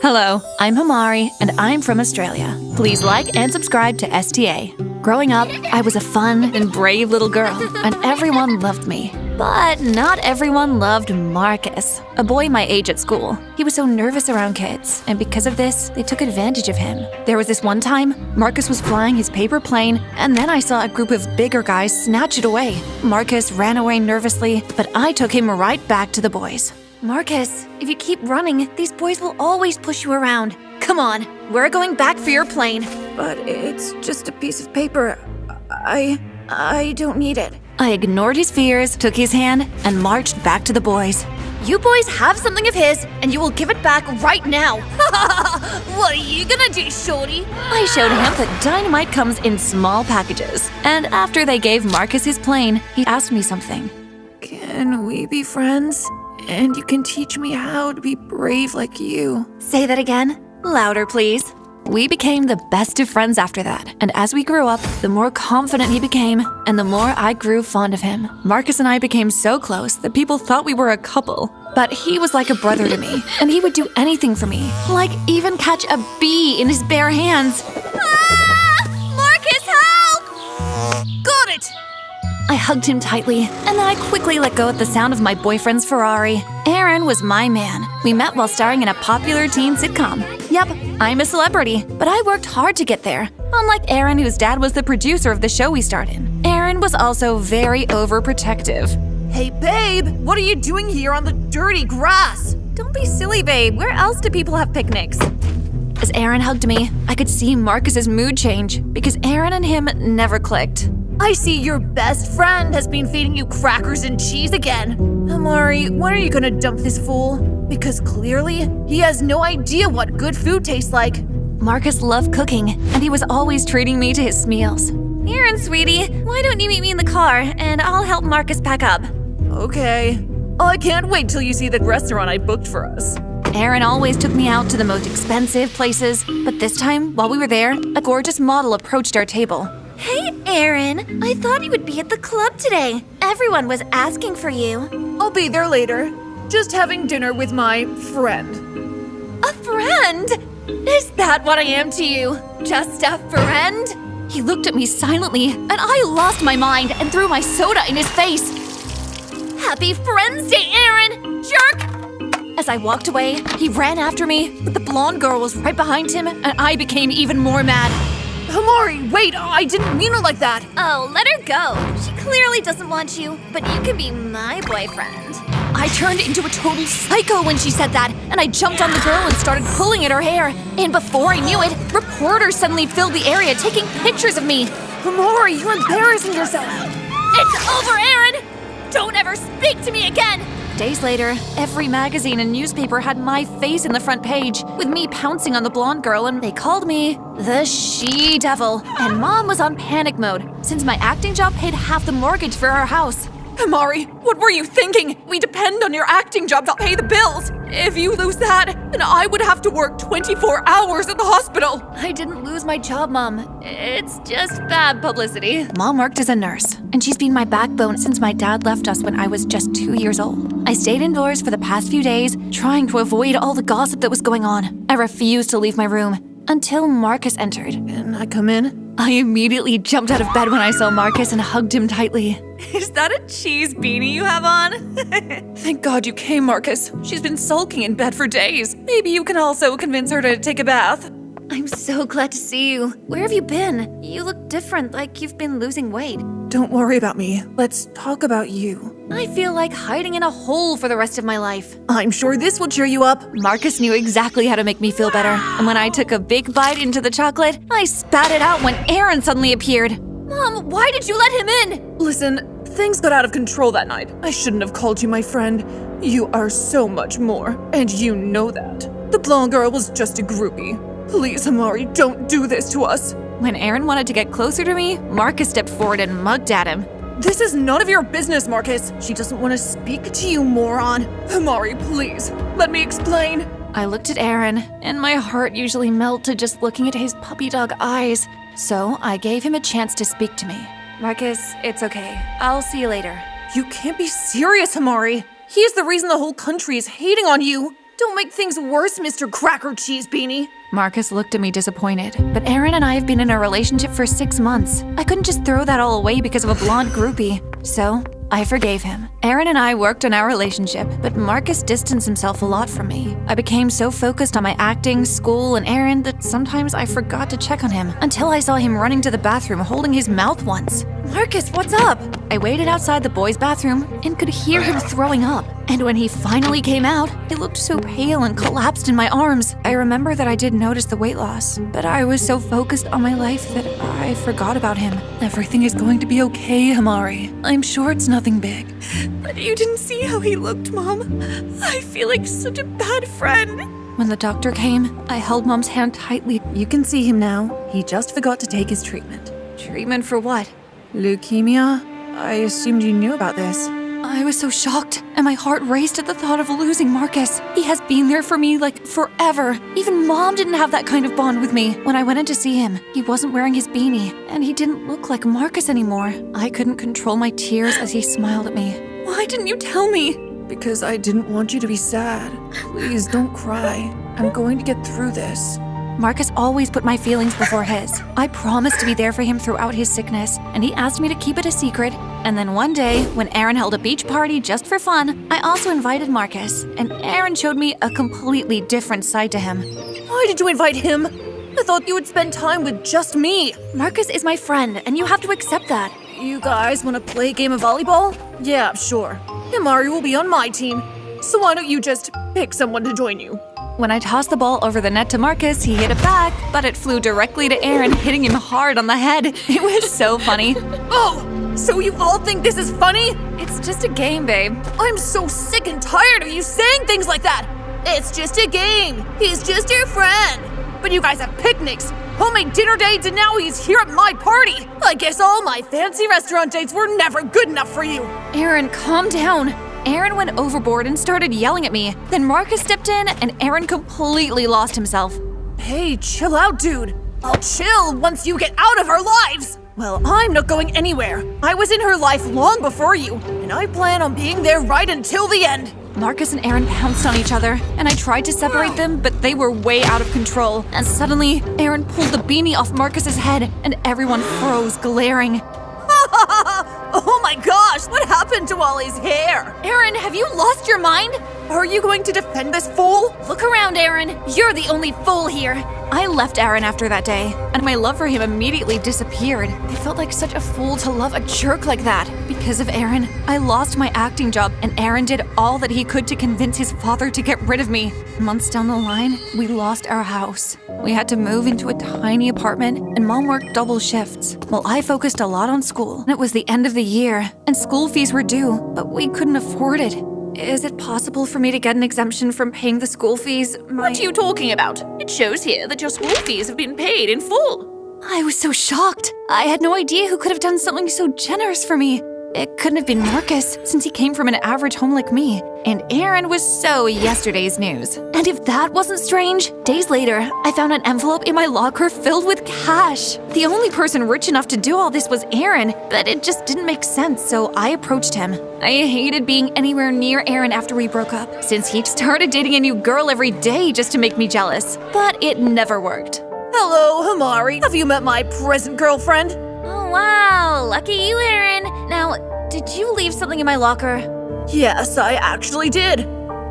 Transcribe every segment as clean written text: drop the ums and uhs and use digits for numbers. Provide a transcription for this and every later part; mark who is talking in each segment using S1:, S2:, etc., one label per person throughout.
S1: Hello, I'm Hamari, and I'm from Australia. Please like and subscribe to STA. Growing up, I was a fun and brave little girl, and everyone loved me. But not everyone loved Marcus, a boy my age at school. He was so nervous around kids, and because of this, they took advantage of him. There was this one time, Marcus was flying his paper plane, and then I saw a group of bigger guys snatch it away. Marcus ran away nervously, but I took him right back to the boys. Marcus, if you keep running, these boys will always push you around. Come on, we're going back for your plane.
S2: But it's just a piece of paper. I don't need it.
S1: I ignored his fears, took his hand, and marched back to the boys.
S3: You boys have something of his, and you will give it back right now. What are you gonna do, shorty?
S1: I showed him that dynamite comes in small packages. And after they gave Marcus his plane, he asked me something.
S2: Can we be friends? And you can teach me how to be brave like you.
S1: Say that again. Louder, please. We became the best of friends after that, and as we grew up, the more confident he became, and the more I grew fond of him. Marcus and I became so close that people thought we were a couple. But he was like a brother to me, and he would do anything for me, like even catch a bee in his bare hands.
S3: Ah! Marcus, help! Got it!
S1: I hugged him tightly, and then I quickly let go at the sound of my boyfriend's Ferrari. Aaron was my man. We met while starring in a popular teen sitcom. Yep, I'm a celebrity, but I worked hard to get there. Unlike Aaron, whose dad was the producer of the show we starred in. Aaron was also very overprotective.
S3: Hey, babe, what are you doing here on the dirty grass?
S1: Don't be silly, babe. Where else do people have picnics? As Aaron hugged me, I could see Marcus's mood change because Aaron and him never clicked.
S3: I see your best friend has been feeding you crackers and cheese again. Amari, when are you gonna dump this fool? Because clearly, he has no idea what good food tastes like.
S1: Marcus loved cooking, and he was always treating me to his meals. Aaron, sweetie, why don't you meet me in the car, and I'll help Marcus pack up.
S2: Okay. I can't wait till you see the restaurant I booked for us.
S1: Aaron always took me out to the most expensive places, but this time, while we were there, a gorgeous model approached our table.
S3: Hey, Aaron, I thought you would be at the club today. Everyone was asking for you.
S2: I'll be there later. Just having dinner with my friend.
S3: A friend? Is that what I am to you? Just a friend?
S1: He looked at me silently, and I lost my mind and threw my soda in his face.
S3: Happy Friends Day, Aaron! Jerk!
S1: As I walked away, he ran after me, but the blonde girl was right behind him, and I became even more mad.
S2: Hamari, wait! I didn't mean it like that!
S3: Oh, let her go. She clearly doesn't want you, but you can be my boyfriend.
S1: I turned into a total psycho when she said that, and I jumped on the girl and started pulling at her hair. And before I knew it, reporters suddenly filled the area taking pictures of me.
S2: Hamari, you're embarrassing yourself!
S3: It's over, Aaron! Don't ever speak to me again!
S1: Days later, every magazine and newspaper had my face in the front page, with me pouncing on the blonde girl, and they called me the she-devil. And Mom was on panic mode, since my acting job paid half the mortgage for our house.
S2: Hamari, what were you thinking? We depend on your acting job to pay the bills. If you lose that, then I would have to work 24 hours at the hospital.
S1: I didn't lose my job, Mom. It's just bad publicity. Mom worked as a nurse, and she's been my backbone since my dad left us when I was just 2 years old. I stayed indoors for the past few days, trying to avoid all the gossip that was going on. I refused to leave my room until Marcus entered.
S2: Can I come in?
S1: I immediately jumped out of bed when I saw Marcus and hugged him tightly.
S2: Is that a cheese beanie you have on? Thank God you came, Marcus. She's been sulking in bed for days. Maybe you can also convince her to take a bath.
S1: I'm so glad to see you. Where have you been? You look different, like you've been losing weight.
S2: Don't worry about me. Let's talk about you.
S1: I feel like hiding in a hole for the rest of my life.
S2: I'm sure this will cheer you up.
S1: Marcus knew exactly how to make me feel better, and when I took a big bite into the chocolate, I spat it out when Aaron suddenly appeared.
S3: Mom, why did you let him in?
S2: Listen, things got out of control that night. I shouldn't have called you my friend. You are so much more, and you know that. The blonde girl was just a groupie. Please, Hamari, don't do this to us.
S1: When Aaron wanted to get closer to me, Marcus stepped forward and mugged at him.
S2: This is none of your business, Marcus. She doesn't want to speak to you, moron. Hamari, please, let me explain.
S1: I looked at Aaron, and my heart usually melted just looking at his puppy dog eyes. So I gave him a chance to speak to me. Marcus, it's okay. I'll see you later.
S2: You can't be serious, Hamari. He is the reason the whole country is hating on you.
S3: Don't make things worse, Mr. Cracker Cheese Beanie.
S1: Marcus looked at me disappointed, but Aaron and I have been in a relationship for 6 months. I couldn't just throw that all away because of a blonde groupie. So, I forgave him. Aaron and I worked on our relationship, but Marcus distanced himself a lot from me. I became so focused on my acting, school, and Aaron that sometimes I forgot to check on him until I saw him running to the bathroom holding his mouth once.
S3: Marcus, what's up?
S1: I waited outside the boys' bathroom and could hear him throwing up. And when he finally came out, he looked so pale and collapsed in my arms. I remember that I did notice the weight loss, but I was so focused on my life that I forgot about him.
S2: Everything is going to be okay, Hamari. I'm sure it's nothing big. But you didn't see how he looked, Mom. I feel like such a bad friend.
S1: When the doctor came, I held Mom's hand tightly.
S2: You can see him now. He just forgot to take his treatment.
S1: Treatment for what?
S2: Leukemia? I assumed you knew about this.
S1: I was so shocked, and my heart raced at the thought of losing Marcus. He has been there for me like forever. Even Mom didn't have that kind of bond with me. When I went in to see him, he wasn't wearing his beanie, and he didn't look like Marcus anymore. I couldn't control my tears as he smiled at me.
S2: Why didn't you tell me? Because I didn't want you to be sad. Please don't cry. I'm going to get through this.
S1: Marcus always put my feelings before his. I promised to be there for him throughout his sickness, and he asked me to keep it a secret. And then one day, when Aaron held a beach party just for fun, I also invited Marcus, and Aaron showed me a completely different side to him.
S3: Why did you invite him? I thought you would spend time with just me.
S1: Marcus is my friend, and you have to accept that.
S3: You guys want to play a game of volleyball? Yeah, sure. Himari will be on my team. So why don't you just pick someone to join you?
S1: When I tossed the ball over the net to Marcus, he hit it back, but it flew directly to Aaron, hitting him hard on the head. It was so funny.
S3: Oh, so you all think this is funny?
S1: It's just a game, babe.
S3: I'm so sick and tired of you saying things like that. It's just a game. He's just your friend. But you guys have picnics, homemade dinner dates, and now he's here at my party. I guess all my fancy restaurant dates were never good enough for you.
S1: Aaron, calm down. Aaron went overboard and started yelling at me. Then Marcus stepped in, and Aaron completely lost himself.
S3: Hey, chill out, dude. I'll chill once you get out of our lives. Well, I'm not going anywhere. I was in her life long before you, and I plan on being there right until the end.
S1: Marcus and Aaron pounced on each other, and I tried to separate them, but they were way out of control. And suddenly, Aaron pulled the beanie off Marcus's head, and everyone froze, glaring.
S3: Oh my gosh, what happened to all his hair?
S1: Aaron, have you lost your mind?
S3: Are you going to defend this fool?
S1: Look around, Aaron. You're the only fool here. I left Aaron after that day, and my love for him immediately disappeared. I felt like such a fool to love a jerk like that. Because of Aaron, I lost my acting job, and Aaron did all that he could to convince his father to get rid of me. Months down the line, we lost our house. We had to move into a tiny apartment, and Mom worked double shifts, while I focused a lot on school. And it was the end of the year, and school fees were due, but we couldn't afford it. Is it possible for me to get an exemption from paying the school fees?
S3: What are you talking about? It shows here that your school fees have been paid in full.
S1: I was so shocked. I had no idea who could have done something so generous for me. It couldn't have been Marcus, since he came from an average home like me. And Aaron was so yesterday's news. And if that wasn't strange, days later, I found an envelope in my locker filled with cash. The only person rich enough to do all this was Aaron, but it just didn't make sense, so I approached him. I hated being anywhere near Aaron after we broke up, since he started dating a new girl every day just to make me jealous. But it never worked.
S3: Hello, Himari. Have you met my present girlfriend?
S1: Oh, wow. Lucky you, Aaron. Now, did you leave something in my locker?
S3: Yes, I actually did.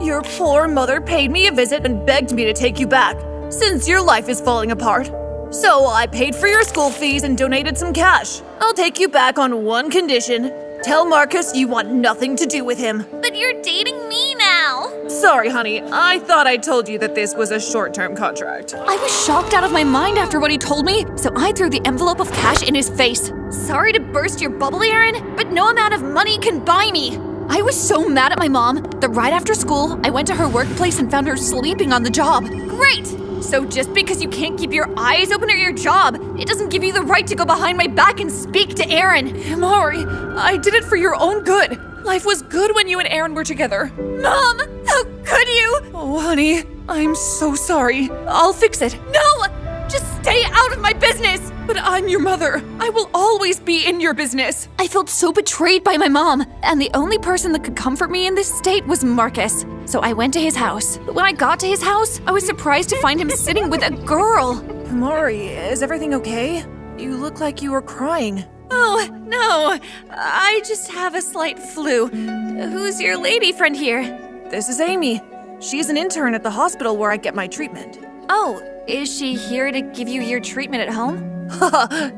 S3: Your poor mother paid me a visit and begged me to take you back, since your life is falling apart. So I paid for your school fees and donated some cash. I'll take you back on one condition. Tell Marcus you want nothing to do with him.
S1: But you're dating me now.
S2: Sorry, honey. I thought I told you that this was a short-term contract.
S1: I was shocked out of my mind after what he told me, so I threw the envelope of cash in his face. Sorry to burst your bubble, Aaron, but no amount of money can buy me. I was so mad at my mom that right after school, I went to her workplace and found her sleeping on the job. Great! So just because you can't keep your eyes open at your job, it doesn't give you the right to go behind my back and speak to Aaron.
S2: Himari, I did it for your own good. Life was good when you and Aaron were together.
S1: Mom, how could you?
S2: Oh, honey, I'm so sorry. I'll fix it.
S1: No!
S3: Just stay out of my business!
S2: But I'm your mother. I will always be in your business.
S1: I felt so betrayed by my mom, and the only person that could comfort me in this state was Marcus. So I went to his house. But when I got to his house, I was surprised to find him sitting with a girl.
S2: Amari, is everything okay? You look like you were crying.
S1: Oh, no. I just have a slight flu. Who's your lady friend here?
S2: This is Amy. She's an intern at the hospital where I get my treatment.
S1: Oh, is she here to give you your treatment at home?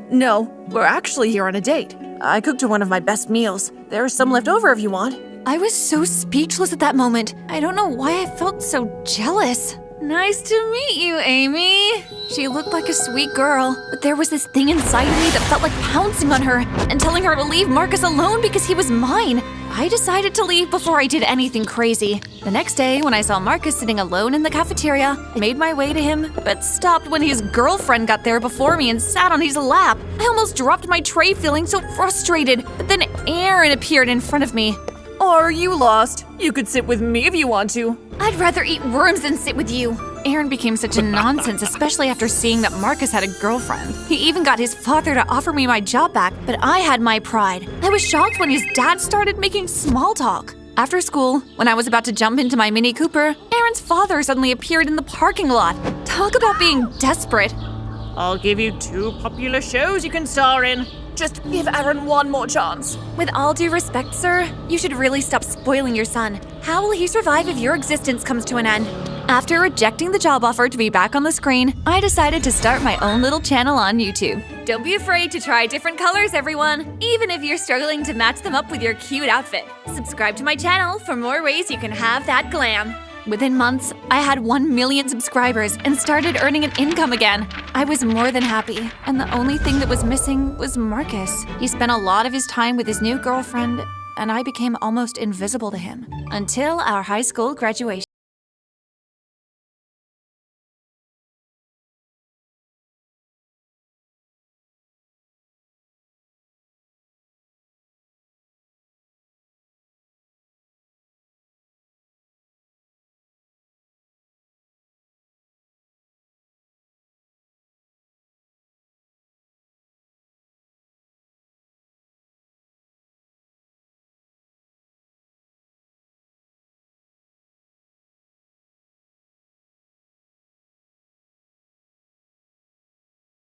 S2: No, we're actually here on a date. I cooked her one of my best meals. There's some left over if you want.
S1: I was so speechless at that moment. I don't know why I felt so jealous. Nice to meet you, Amy. She looked like a sweet girl, but there was this thing inside of me that felt like pouncing on her and telling her to leave Marcus alone because he was mine. I decided to leave before I did anything crazy. The next day, when I saw Marcus sitting alone in the cafeteria, I made my way to him, but stopped when his girlfriend got there before me and sat on his lap. I almost dropped my tray feeling so frustrated, but then Aaron appeared in front of me.
S2: Are you lost? You could sit with me if you want to.
S1: I'd rather eat worms than sit with you. Aaron became such a nonsense, especially after seeing that Marcus had a girlfriend. He even got his father to offer me my job back, but I had my pride. I was shocked when his dad started making small talk. After school, when I was about to jump into my Mini Cooper, Aaron's father suddenly appeared in the parking lot. Talk about being desperate.
S2: I'll give you 2 popular shows you can star in. Just give Aaron one more chance.
S1: With all due respect, sir, you should really stop spoiling your son. How will he survive if your existence comes to an end? After rejecting the job offer to be back on the screen, I decided to start my own little channel on YouTube. Don't be afraid to try different colors, everyone, even if you're struggling to match them up with your cute outfit. Subscribe to my channel for more ways you can have that glam. Within months, I had 1 million subscribers and started earning an income again. I was more than happy, and the only thing that was missing was Marcus. He spent a lot of his time with his new girlfriend, and I became almost invisible to him until our high school graduation.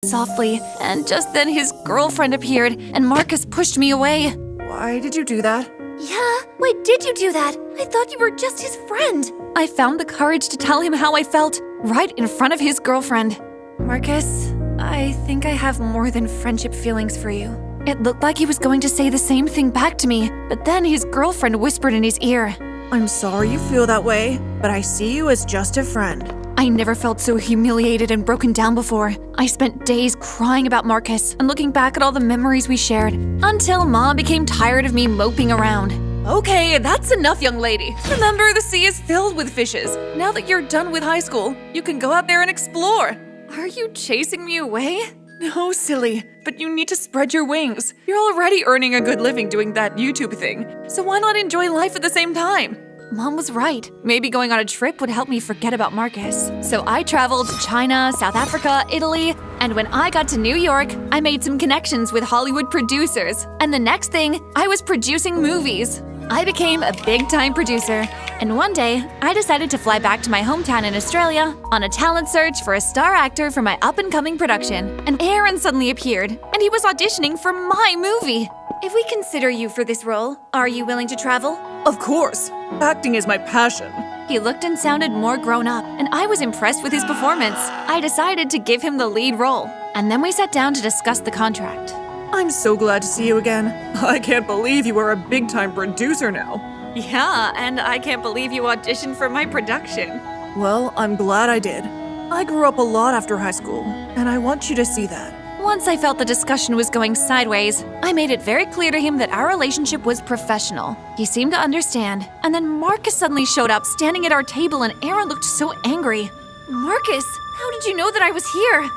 S1: Softly, and just then his girlfriend appeared, and Marcus pushed me away.
S2: Why did you do that?
S1: Yeah, why did you do that? I thought you were just his friend. I found the courage to tell him how I felt, right in front of his girlfriend. Marcus, I think I have more than friendship feelings for you. It looked like he was going to say the same thing back to me, but then his girlfriend whispered in his ear.
S2: I'm sorry you feel that way, but I see you as just a friend.
S1: I never felt so humiliated and broken down before. I spent days crying about Marcus and looking back at all the memories we shared, until Mom became tired of me moping around.
S2: Okay, that's enough, young lady. Remember, the sea is filled with fishes. Now that you're done with high school, you can go out there and explore.
S1: Are you chasing me away?
S2: No, silly, but you need to spread your wings. You're already earning a good living doing that YouTube thing, so why not enjoy life at the same time?
S1: Mom was right. Maybe going on a trip would help me forget about Marcus. So I traveled to China, South Africa, Italy, and when I got to New York, I made some connections with Hollywood producers. And the next thing, I was producing movies. I became a big-time producer, and one day, I decided to fly back to my hometown in Australia on a talent search for a star actor for my up-and-coming production. And Aaron suddenly appeared, and he was auditioning for my movie. If we consider you for this role, are you willing to travel?
S2: Of course. Acting is my passion.
S1: He looked and sounded more grown up, and I was impressed with his performance. I decided to give him the lead role, and then we sat down to discuss the contract.
S2: I'm so glad to see you again. I can't believe you are a big-time producer now.
S1: Yeah, and I can't believe you auditioned for my production.
S2: Well, I'm glad I did. I grew up a lot after high school, and I want you to see that.
S1: Once I felt the discussion was going sideways, I made it very clear to him that our relationship was professional. He seemed to understand, and then Marcus suddenly showed up standing at our table, and Aaron looked so angry. Marcus, how did you know that I was here?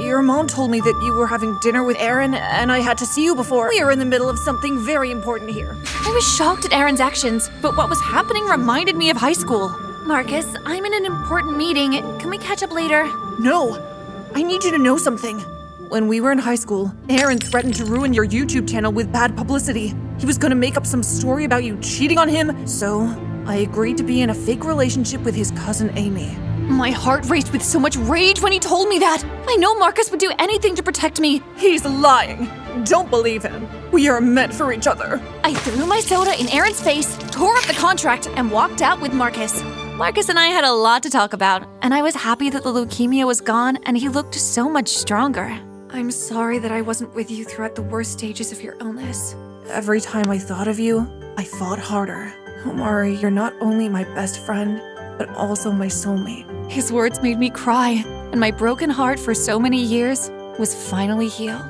S2: Your mom told me that you were having dinner with Aaron, and I had to see you before. We are in the middle of something very important here.
S1: I was shocked at Aaron's actions, but what was happening reminded me of high school. Marcus, I'm in an important meeting. Can we catch up later?
S2: No, I need you to know something. When we were in high school, Aaron threatened to ruin your YouTube channel with bad publicity. He was gonna make up some story about you cheating on him, so I agreed to be in a fake relationship with his cousin Amy.
S1: My heart raced with so much rage when he told me that. I know Marcus would do anything to protect me.
S2: He's lying. Don't believe him. We are meant for each other.
S1: I threw my soda in Aaron's face, tore up the contract, and walked out with Marcus. Marcus and I had a lot to talk about, and I was happy that the leukemia was gone and he looked so much stronger.
S4: I'm sorry that I wasn't with you throughout the worst stages of your illness.
S2: Every time I thought of you, I fought harder. Omari, you're not only my best friend, but also my soulmate.
S1: His words made me cry, and my broken heart for so many years was finally healed.